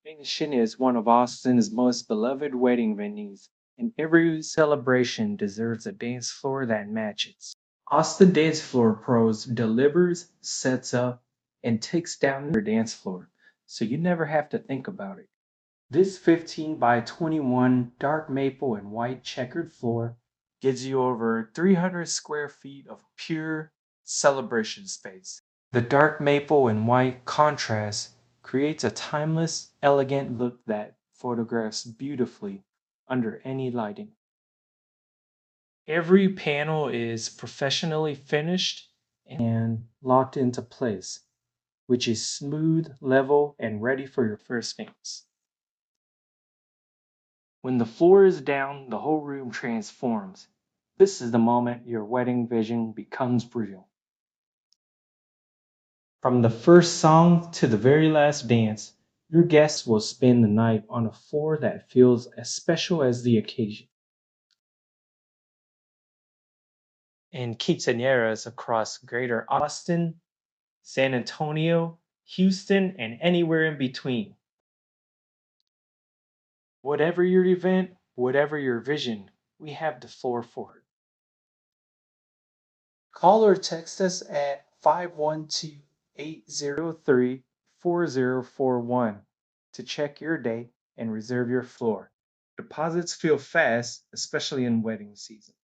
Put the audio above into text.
Mansion is one of Austin's most beloved wedding venues, and every celebration deserves a dance floor that matches. Austin Dance Floor Pros delivers, sets up, and takes down your dance floor, so you never have to think about it. This 15 by 21 dark maple and white checkered floor gives you over 300 square feet of pure celebration space. The dark maple and white contrast creates a timeless, elegant look that photographs beautifully under any lighting. Every panel is professionally finished and locked into place, which is smooth, level, and ready for your first dance. When the floor is down, the whole room transforms. This is the moment your wedding vision becomes real. From the first song to the very last dance, your guests will spend the night on a floor that feels as special as the occasion. And quinceañeras across greater Austin, San Antonio, Houston, and anywhere in between. Whatever your event, whatever your vision, we have the floor for it. Call or text us at 512-803-4041 to check your date and reserve your floor. Deposits feel fast, especially in wedding season.